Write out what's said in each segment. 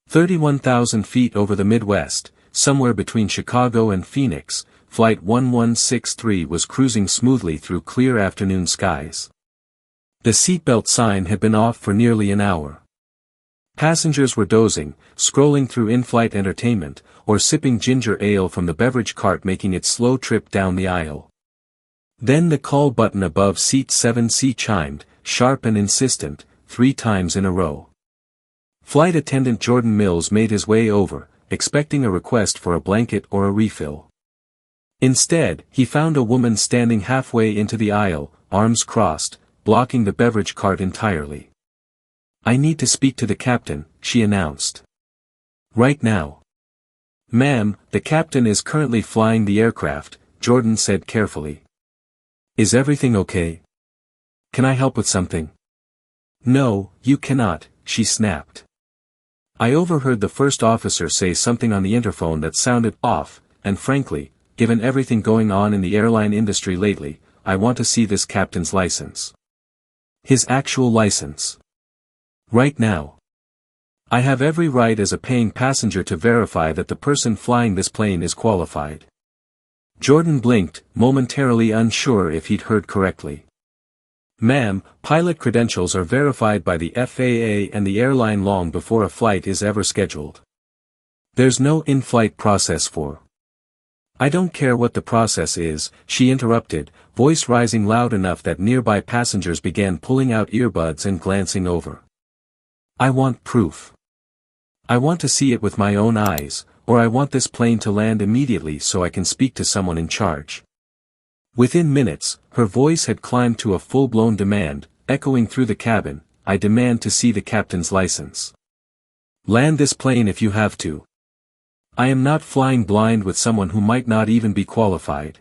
31,000 feet over the Midwest, somewhere between Chicago and Phoenix, Flight 1163 was cruising smoothly through clear afternoon skies. The seatbelt sign had been off for nearly an hour. Passengers were dozing, scrolling through in-flight entertainment, or sipping ginger ale from the beverage cart making its slow trip down the aisle. Then the call button above seat 7C chimed, sharp and insistent, 3 times in a row. Flight attendant Jordan Mills made his way over, expecting a request for a blanket or a refill. Instead, he found a woman standing halfway into the aisle, arms crossed, blocking the beverage cart entirely. "I need to speak to the captain," she announced. "Right now." "Ma'am, the captain is currently flying the aircraft," Jordan said carefully. "Is everything okay? Can I help with something?" "No, you cannot," she snapped. "I overheard the first officer say something on the interphone that sounded off, and frankly, given everything going on in the airline industry lately, I want to see this captain's license. His actual license. Right now. I have every right as a paying passenger to verify that the person flying this plane is qualified." Jordan blinked, momentarily unsure if he'd heard correctly. "Ma'am, pilot credentials are verified by the FAA and the airline long before a flight is ever scheduled. There's no in-flight process for—" "I don't care what the process is," she interrupted, voice rising loud enough that nearby passengers began pulling out earbuds and glancing over. "I want proof. I want to see it with my own eyes, or I want this plane to land immediately so I can speak to someone in charge." Within minutes, her voice had climbed to a full-blown demand, echoing through the cabin, "I demand to see the captain's license. Land this plane if you have to. I am not flying blind with someone who might not even be qualified."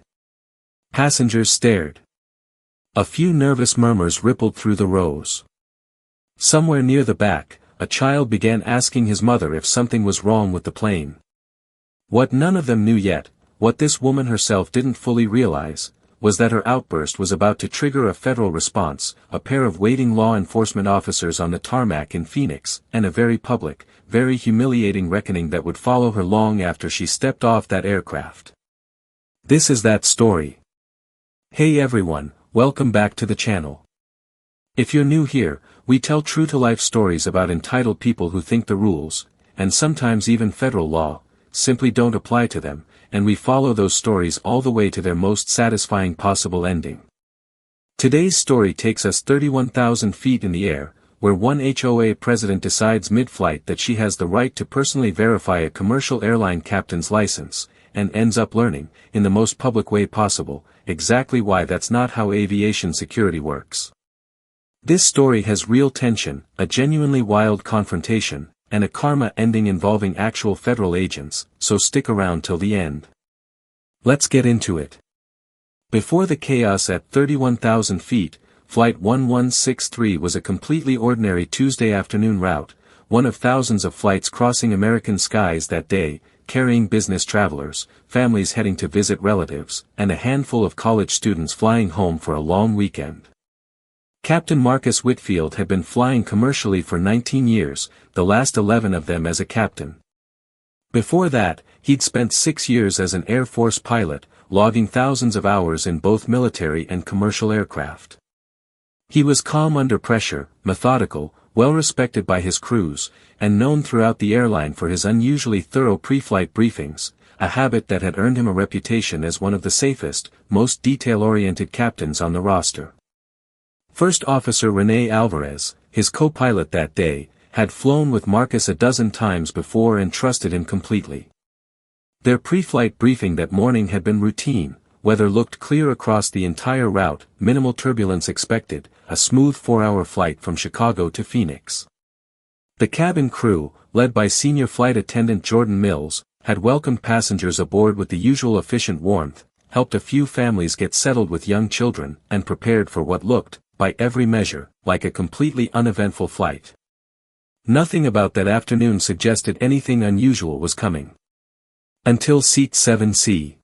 Passengers stared. A few nervous murmurs rippled through the rows. Somewhere near the back, a child began asking his mother if something was wrong with the plane. What none of them knew yet, what this woman herself didn't fully realize, was that her outburst was about to trigger a federal response, a pair of waiting law enforcement officers on the tarmac in Phoenix, and a very public, very humiliating reckoning that would follow her long after she stepped off that aircraft. This is that story. Hey everyone, welcome back to the channel. If you're new here, we tell true-to-life stories about entitled people who think the rules, and sometimes even federal law, simply don't apply to them, and we follow those stories all the way to their most satisfying possible ending. Today's story takes us 31,000 feet in the air, where one HOA president decides mid-flight that she has the right to personally verify a commercial airline captain's license, and ends up learning, in the most public way possible, exactly why that's not how aviation security works. This story has real tension, a genuinely wild confrontation, and a karma ending involving actual federal agents, so stick around till the end. Let's get into it. Before the chaos at 31,000 feet, Flight 1163 was a completely ordinary Tuesday afternoon route, one of thousands of flights crossing American skies that day, carrying business travelers, families heading to visit relatives, and a handful of college students flying home for a long weekend. Captain Marcus Whitfield had been flying commercially for 19 years, the last 11 of them as a captain. Before that, he'd spent 6 years as an Air Force pilot, logging thousands of hours in both military and commercial aircraft. He was calm under pressure, methodical, well-respected by his crews, and known throughout the airline for his unusually thorough pre-flight briefings, a habit that had earned him a reputation as one of the safest, most detail-oriented captains on the roster. First Officer Rene Alvarez, his co-pilot that day, had flown with Marcus a dozen times before and trusted him completely. Their pre-flight briefing that morning had been routine, weather looked clear across the entire route, minimal turbulence expected, a smooth 4-hour flight from Chicago to Phoenix. The cabin crew, led by Senior Flight Attendant Jordan Mills, had welcomed passengers aboard with the usual efficient warmth, helped a few families get settled with young children, and prepared for what looked, by every measure, like a completely uneventful flight. Nothing about that afternoon suggested anything unusual was coming. Until Seat 7C.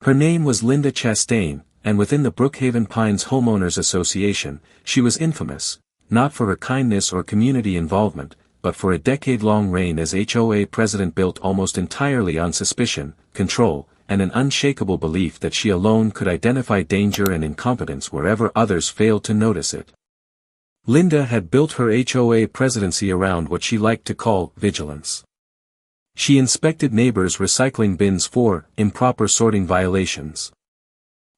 Her name was Linda Chastain, and within the Brookhaven Pines Homeowners Association, she was infamous, not for her kindness or community involvement, but for a decade-long reign as HOA president built almost entirely on suspicion, control, and an unshakable belief that she alone could identify danger and incompetence wherever others failed to notice it. Linda had built her HOA presidency around what she liked to call vigilance. She inspected neighbors' recycling bins for improper sorting violations.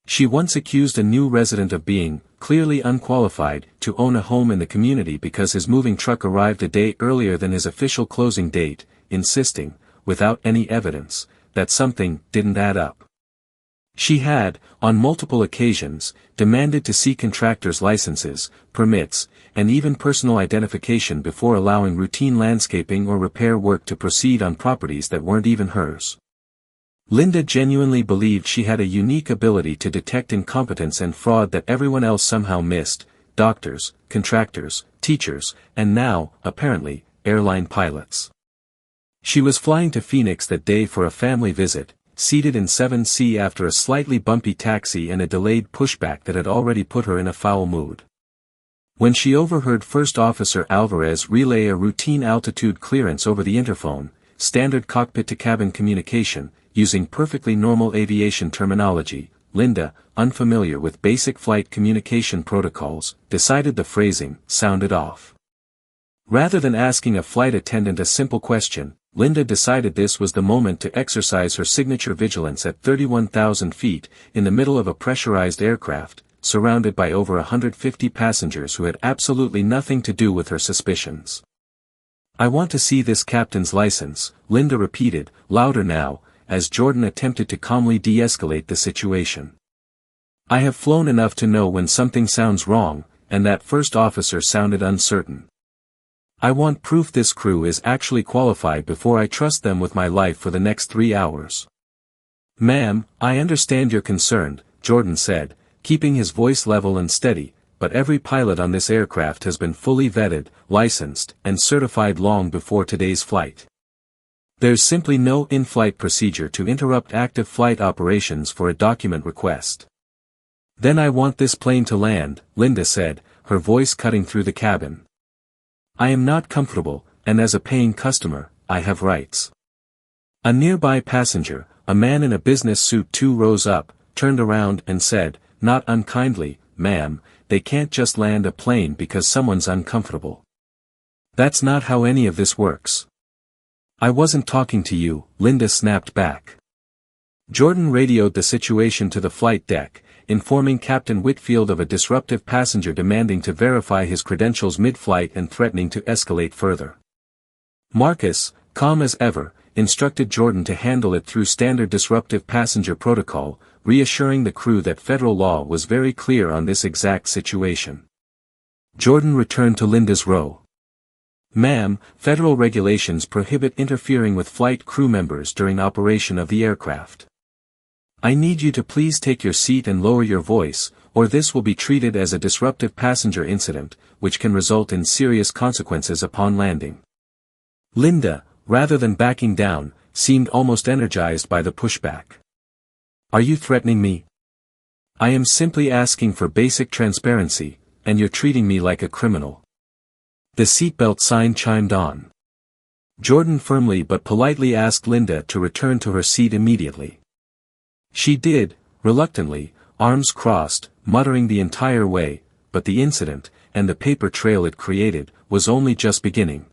She once accused a new resident of being clearly unqualified to own a home in the community because his moving truck arrived a day earlier than his official closing date, insisting, without any evidence, that something didn't add up. She had, on multiple occasions, demanded to see contractors' licenses, permits, and even personal identification before allowing routine landscaping or repair work to proceed on properties that weren't even hers. Linda genuinely believed she had a unique ability to detect incompetence and fraud that everyone else somehow missed: doctors, contractors, teachers, and now, apparently, airline pilots. She was flying to Phoenix that day for a family visit, seated in 7C after a slightly bumpy taxi and a delayed pushback that had already put her in a foul mood. When she overheard First Officer Alvarez relay a routine altitude clearance over the interphone, standard cockpit-to-cabin communication, using perfectly normal aviation terminology, Linda, unfamiliar with basic flight communication protocols, decided the phrasing sounded off. Rather than asking a flight attendant a simple question, Linda decided this was the moment to exercise her signature vigilance at 31,000 feet, in the middle of a pressurized aircraft, surrounded by over 150 passengers who had absolutely nothing to do with her suspicions. "I want to see this captain's license," Linda repeated, louder now, as Jordan attempted to calmly de-escalate the situation. "I have flown enough to know when something sounds wrong, and that first officer sounded uncertain. I want proof this crew is actually qualified before I trust them with my life for the next 3 hours." "Ma'am, I understand you're concerned," Jordan said, keeping his voice level and steady, "but every pilot on this aircraft has been fully vetted, licensed, and certified long before today's flight. There's simply no in-flight procedure to interrupt active flight operations for a document request." "Then I want this plane to land," Linda said, her voice cutting through the cabin. "I am not comfortable, and as a paying customer, I have rights." A nearby passenger, a man in a business suit 2 rows up, turned around and said, not unkindly, "Ma'am, they can't just land a plane because someone's uncomfortable. That's not how any of this works." "I wasn't talking to you," Linda snapped back. Jordan radioed the situation to the flight deck, informing Captain Whitfield of a disruptive passenger demanding to verify his credentials mid-flight and threatening to escalate further. Marcus, calm as ever, instructed Jordan to handle it through standard disruptive passenger protocol, reassuring the crew that federal law was very clear on this exact situation. Jordan returned to Linda's row. "Ma'am, federal regulations prohibit interfering with flight crew members during operation of the aircraft. I need you to please take your seat and lower your voice, or this will be treated as a disruptive passenger incident, which can result in serious consequences upon landing." Linda, rather than backing down, seemed almost energized by the pushback. "Are you threatening me? I am simply asking for basic transparency, and you're treating me like a criminal." The seatbelt sign chimed on. Jordan firmly but politely asked Linda to return to her seat immediately. She did, reluctantly, arms crossed, muttering the entire way, but the incident, and the paper trail it created, was only just beginning.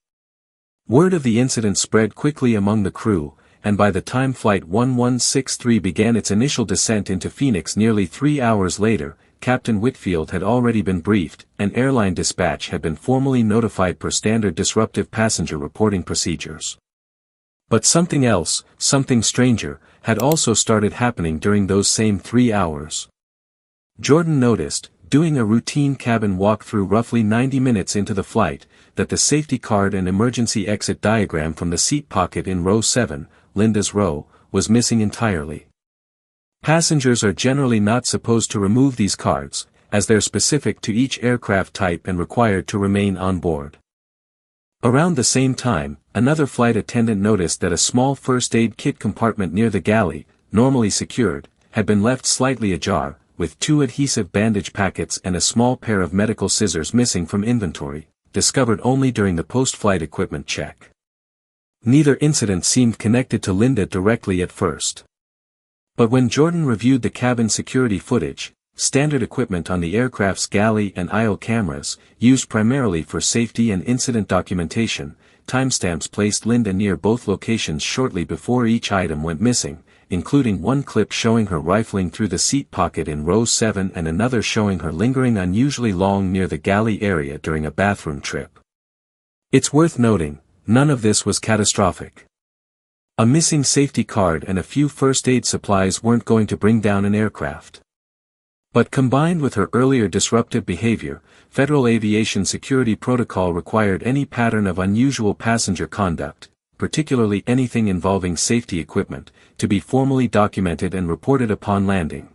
Word of the incident spread quickly among the crew, and by the time Flight 1163 began its initial descent into Phoenix nearly 3 hours later, Captain Whitfield had already been briefed, and airline dispatch had been formally notified per standard disruptive passenger reporting procedures. But something else, something stranger, had also started happening during those same 3 hours. Jordan noticed, doing a routine cabin walkthrough roughly 90 minutes into the flight, that the safety card and emergency exit diagram from the seat pocket in row 7, Linda's row, was missing entirely. Passengers are generally not supposed to remove these cards, as they're specific to each aircraft type and required to remain on board. Around the same time, another flight attendant noticed that a small first aid kit compartment near the galley, normally secured, had been left slightly ajar, with 2 adhesive bandage packets and a small pair of medical scissors missing from inventory, discovered only during the post-flight equipment check. Neither incident seemed connected to Linda directly at first. But when Jordan reviewed the cabin security footage, standard equipment on the aircraft's galley and aisle cameras, used primarily for safety and incident documentation, timestamps placed Linda near both locations shortly before each item went missing, including one clip showing her rifling through the seat pocket in row 7 and another showing her lingering unusually long near the galley area during a bathroom trip. It's worth noting, none of this was catastrophic. A missing safety card and a few first aid supplies weren't going to bring down an aircraft. But combined with her earlier disruptive behavior, Federal Aviation Security Protocol required any pattern of unusual passenger conduct, particularly anything involving safety equipment, to be formally documented and reported upon landing.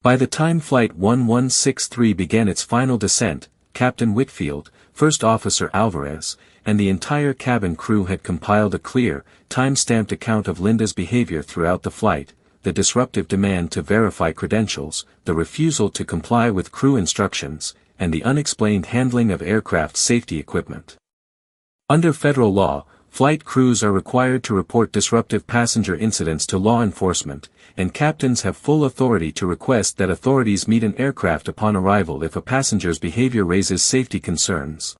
By the time Flight 1163 began its final descent, Captain Whitfield, First Officer Alvarez, and the entire cabin crew had compiled a clear, time-stamped account of Linda's behavior throughout the flight, the disruptive demand to verify credentials, the refusal to comply with crew instructions, and the unexplained handling of aircraft safety equipment. Under federal law, flight crews are required to report disruptive passenger incidents to law enforcement, and captains have full authority to request that authorities meet an aircraft upon arrival if a passenger's behavior raises safety concerns.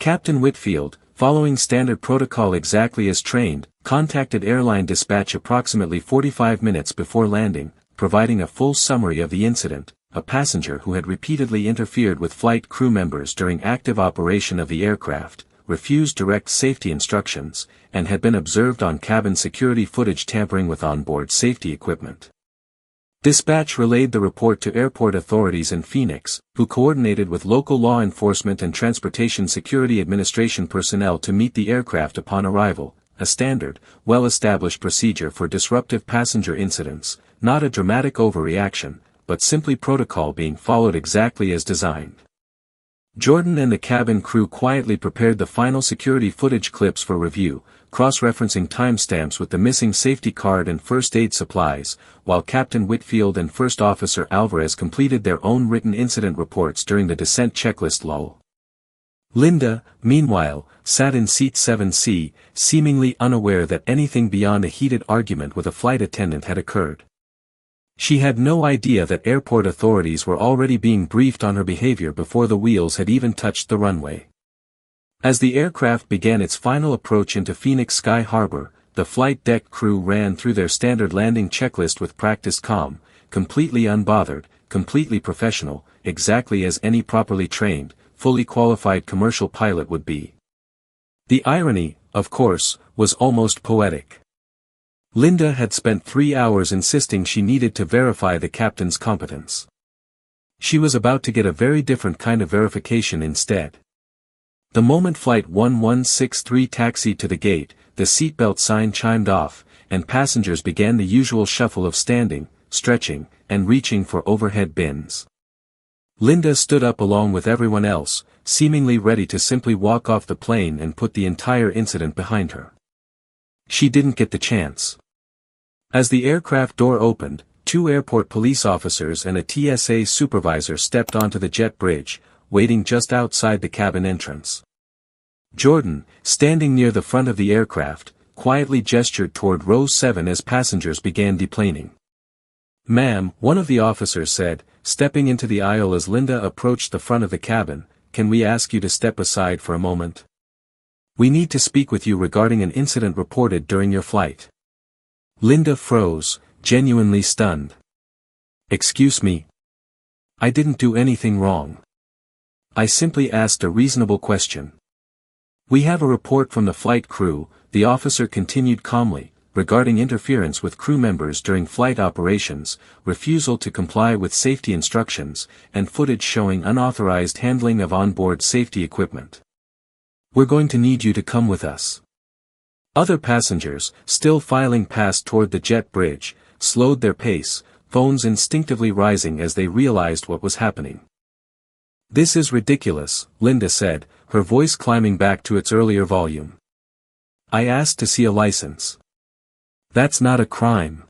Captain Whitfield, following standard protocol exactly as trained, contacted airline dispatch approximately 45 minutes before landing, providing a full summary of the incident. A passenger who had repeatedly interfered with flight crew members during active operation of the aircraft, refused direct safety instructions, and had been observed on cabin security footage tampering with onboard safety equipment. Dispatch relayed the report to airport authorities in Phoenix, who coordinated with local law enforcement and Transportation Security Administration personnel to meet the aircraft upon arrival, a standard, well-established procedure for disruptive passenger incidents, not a dramatic overreaction, but simply protocol being followed exactly as designed. Jordan and the cabin crew quietly prepared the final security footage clips for review, cross-referencing timestamps with the missing safety card and first aid supplies, while Captain Whitfield and First Officer Alvarez completed their own written incident reports during the descent checklist lull. Linda, meanwhile, sat in seat 7C, seemingly unaware that anything beyond a heated argument with a flight attendant had occurred. She had no idea that airport authorities were already being briefed on her behavior before the wheels had even touched the runway. As the aircraft began its final approach into Phoenix Sky Harbor, the flight deck crew ran through their standard landing checklist with practiced calm, completely unbothered, completely professional, exactly as any properly trained, fully qualified commercial pilot would be. The irony, of course, was almost poetic. Linda had spent 3 hours insisting she needed to verify the captain's competence. She was about to get a very different kind of verification instead. The moment Flight 1163 taxied to the gate, the seatbelt sign chimed off, and passengers began the usual shuffle of standing, stretching, and reaching for overhead bins. Linda stood up along with everyone else, seemingly ready to simply walk off the plane and put the entire incident behind her. She didn't get the chance. As the aircraft door opened, 2 airport police officers and a TSA supervisor stepped onto the jet bridge, waiting just outside the cabin entrance. Jordan, standing near the front of the aircraft, quietly gestured toward row 7 as passengers began deplaning. "Ma'am," one of the officers said, stepping into the aisle as Linda approached the front of the cabin, "can we ask you to step aside for a moment? We need to speak with you regarding an incident reported during your flight." Linda froze, genuinely stunned. "Excuse me? I didn't do anything wrong. I simply asked a reasonable question." "We have a report from the flight crew," the officer continued calmly, "regarding interference with crew members during flight operations, refusal to comply with safety instructions, and footage showing unauthorized handling of onboard safety equipment. We're going to need you to come with us." Other passengers, still filing past toward the jet bridge, slowed their pace, phones instinctively rising as they realized what was happening. "This is ridiculous," Linda said, her voice climbing back to its earlier volume. "I asked to see a license. That's not a crime."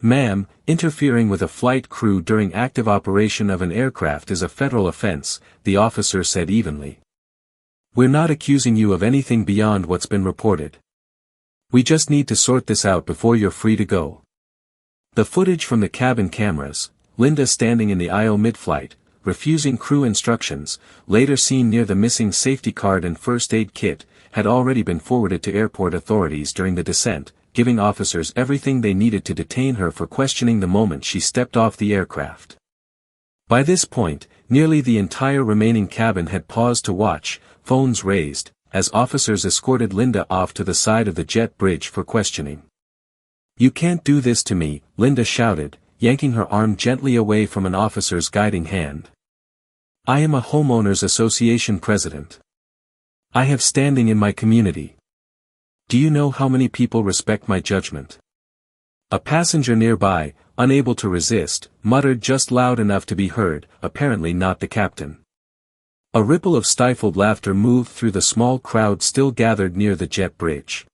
"Ma'am, interfering with a flight crew during active operation of an aircraft is a federal offense," the officer said evenly. We're not accusing you of anything beyond what's been reported. We just need to sort this out before you're free to go. The footage from the cabin cameras, Linda standing in the aisle mid-flight, refusing crew instructions, later seen near the missing safety card and first aid kit, had already been forwarded to airport authorities during the descent, giving officers everything they needed to detain her for questioning the moment she stepped off the aircraft. By this point, nearly the entire remaining cabin had paused to watch, phones raised, as officers escorted Linda off to the side of the jet bridge for questioning. "You can't do this to me," Linda shouted, yanking her arm gently away from an officer's guiding hand. "I am a homeowners association president. I have standing in my community. Do you know how many people respect my judgment?" A passenger nearby, unable to resist, muttered just loud enough to be heard, apparently not the captain. A ripple of stifled laughter moved through the small crowd still gathered near the jet bridge.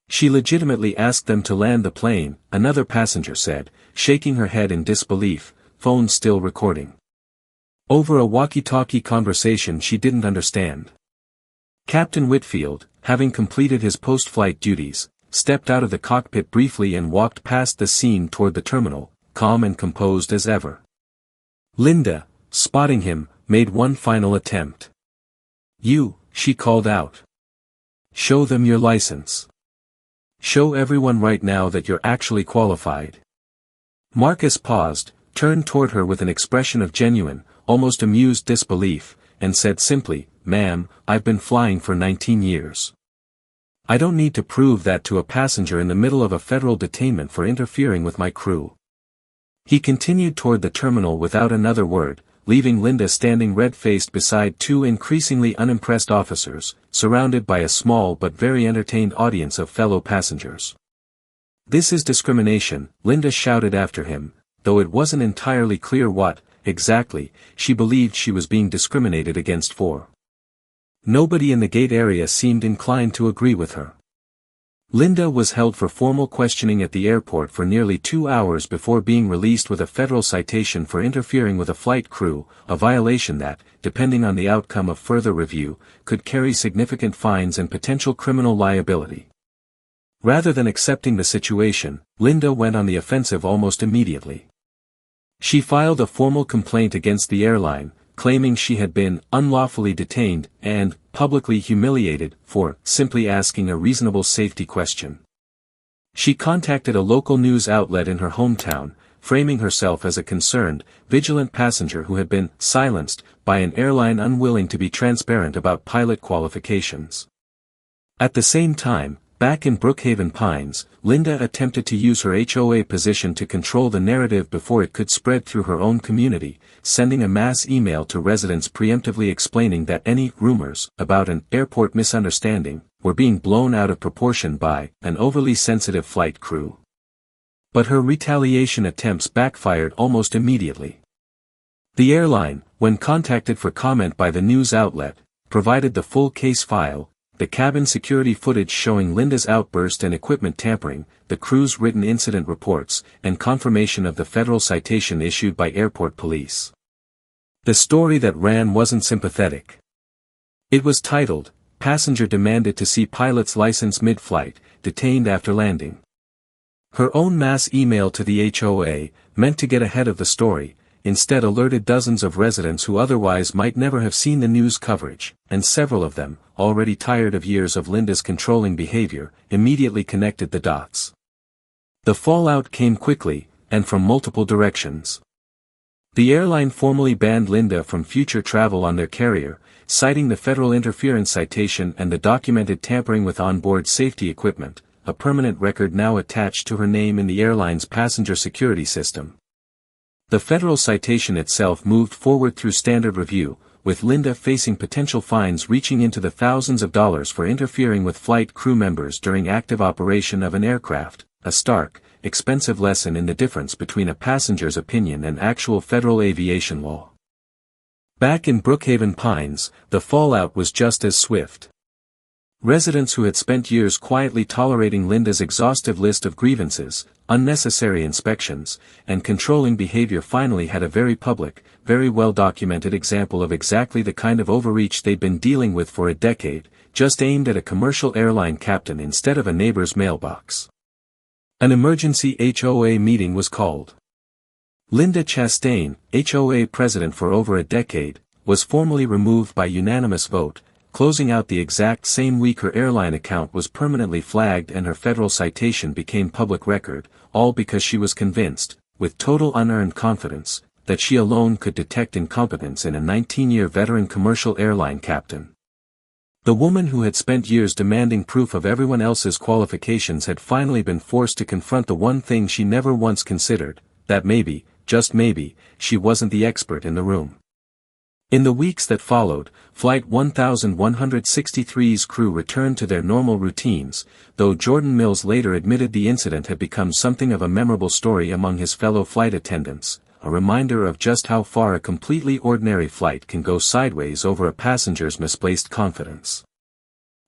"She legitimately asked them to land the plane," another passenger said, shaking her head in disbelief, phone still recording. Over a walkie-talkie conversation she didn't understand. Captain Whitfield, having completed his post-flight duties, stepped out of the cockpit briefly and walked past the scene toward the terminal, calm and composed as ever. Linda, spotting him, made one final attempt. "You," she called out. "Show them your license. Show everyone right now that you're actually qualified." Marcus paused, turned toward her with an expression of genuine, almost amused disbelief, and said simply, "Ma'am, I've been flying for 19 years. I don't need to prove that to a passenger in the middle of a federal detainment for interfering with my crew." He continued toward the terminal without another word, leaving Linda standing red-faced beside two increasingly unimpressed officers, surrounded by a small but very entertained audience of fellow passengers. "This is discrimination," Linda shouted after him, though it wasn't entirely clear what, exactly, she believed she was being discriminated against for. Nobody in the gate area seemed inclined to agree with her. Linda was held for formal questioning at the airport for nearly 2 hours before being released with a federal citation for interfering with a flight crew, a violation that, depending on the outcome of further review, could carry significant fines and potential criminal liability. Rather than accepting the situation, Linda went on the offensive almost immediately. She filed a formal complaint against the airline, claiming she had been unlawfully detained and publicly humiliated for simply asking a reasonable safety question. She contacted a local news outlet in her hometown, framing herself as a concerned, vigilant passenger who had been silenced by an airline unwilling to be transparent about pilot qualifications. At the same time, back in Brookhaven Pines, Linda attempted to use her HOA position to control the narrative before it could spread through her own community, sending a mass email to residents preemptively explaining that any rumors about an airport misunderstanding were being blown out of proportion by an overly sensitive flight crew. But her retaliation attempts backfired almost immediately. The airline, when contacted for comment by the news outlet, provided the full case file, the cabin security footage showing Linda's outburst and equipment tampering, the crew's written incident reports, and confirmation of the federal citation issued by airport police. The story that ran wasn't sympathetic. It was titled, "Passenger Demanded to See Pilot's License Mid-Flight, Detained After Landing." Her own mass email to the HOA, meant to get ahead of the story, instead alerted dozens of residents who otherwise might never have seen the news coverage, and several of them, already tired of years of Linda's controlling behavior, immediately connected the dots. The fallout came quickly, and from multiple directions. The airline formally banned Linda from future travel on their carrier, citing the federal interference citation and the documented tampering with onboard safety equipment, a permanent record now attached to her name in the airline's passenger security system. The federal citation itself moved forward through standard review, with Linda facing potential fines reaching into the thousands of dollars for interfering with flight crew members during active operation of an aircraft, a stark, expensive lesson in the difference between a passenger's opinion and actual federal aviation law. Back in Brookhaven Pines, the fallout was just as swift. Residents who had spent years quietly tolerating Linda's exhaustive list of grievances, unnecessary inspections, and controlling behavior finally had a very public, very well-documented example of exactly the kind of overreach they'd been dealing with for a decade, just aimed at a commercial airline captain instead of a neighbor's mailbox. An emergency HOA meeting was called. Linda Chastain, HOA president for over a decade, was formally removed by unanimous vote, closing out the exact same week her airline account was permanently flagged and her federal citation became public record, all because she was convinced, with total unearned confidence, that she alone could detect incompetence in a 19-year veteran commercial airline captain. The woman who had spent years demanding proof of everyone else's qualifications had finally been forced to confront the one thing she never once considered, that maybe, just maybe, she wasn't the expert in the room. In the weeks that followed, Flight 1163's crew returned to their normal routines, though Jordan Mills later admitted the incident had become something of a memorable story among his fellow flight attendants, a reminder of just how far a completely ordinary flight can go sideways over a passenger's misplaced confidence.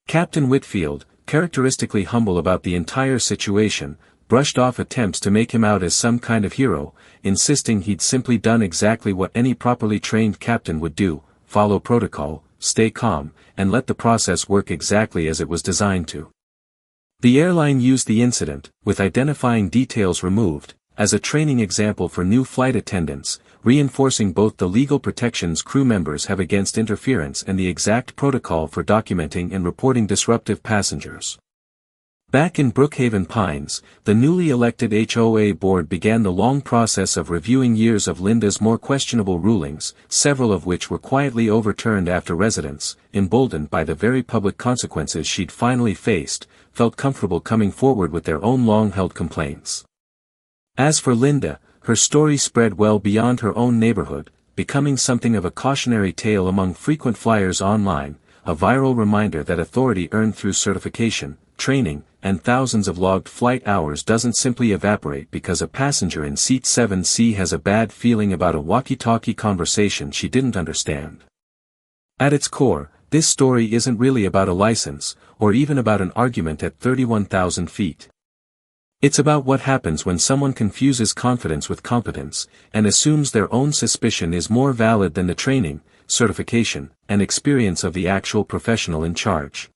Captain Whitfield, characteristically humble about the entire situation, brushed off attempts to make him out as some kind of hero, insisting he'd simply done exactly what any properly trained captain would do: follow protocol, stay calm, and let the process work exactly as it was designed to. The airline used the incident, with identifying details removed, as a training example for new flight attendants, reinforcing both the legal protections crew members have against interference and the exact protocol for documenting and reporting disruptive passengers. Back in Brookhaven Pines, the newly elected HOA board began the long process of reviewing years of Linda's more questionable rulings, several of which were quietly overturned after residents, emboldened by the very public consequences she'd finally faced, felt comfortable coming forward with their own long-held complaints. As for Linda, her story spread well beyond her own neighborhood, becoming something of a cautionary tale among frequent flyers online, a viral reminder that authority earned through certification, training, and thousands of logged flight hours doesn't simply evaporate because a passenger in seat 7C has a bad feeling about a walkie-talkie conversation she didn't understand. At its core, this story isn't really about a license, or even about an argument at 31,000 feet. It's about what happens when someone confuses confidence with competence, and assumes their own suspicion is more valid than the training, certification, and experience of the actual professional in charge.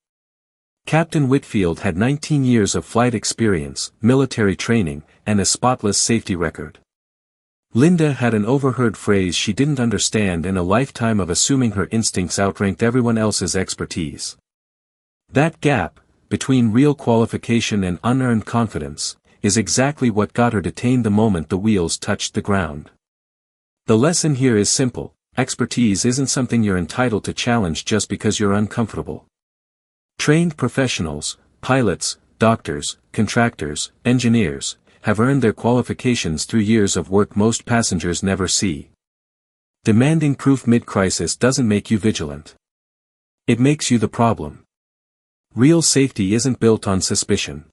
Captain Whitfield had 19 years of flight experience, military training, and a spotless safety record. Linda had an overheard phrase she didn't understand and a lifetime of assuming her instincts outranked everyone else's expertise. That gap, between real qualification and unearned confidence, is exactly what got her detained the moment the wheels touched the ground. The lesson here is simple: expertise isn't something you're entitled to challenge just because you're uncomfortable. Trained professionals, pilots, doctors, contractors, engineers, have earned their qualifications through years of work most passengers never see. Demanding proof mid-crisis doesn't make you vigilant. It makes you the problem. Real safety isn't built on suspicion.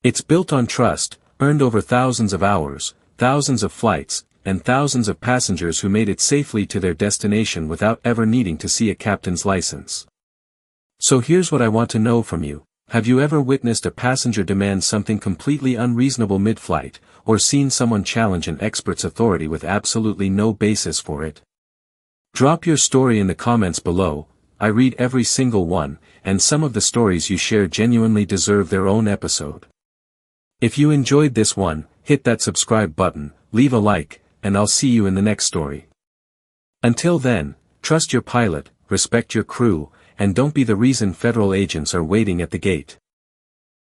It's built on trust, earned over thousands of hours, thousands of flights, and thousands of passengers who made it safely to their destination without ever needing to see a captain's license. So here's what I want to know from you: have you ever witnessed a passenger demand something completely unreasonable mid-flight, or seen someone challenge an expert's authority with absolutely no basis for it? Drop your story in the comments below. I read every single one, and some of the stories you share genuinely deserve their own episode. If you enjoyed this one, hit that subscribe button, leave a like, and I'll see you in the next story. Until then, trust your pilot, respect your crew, and don't be the reason federal agents are waiting at the gate.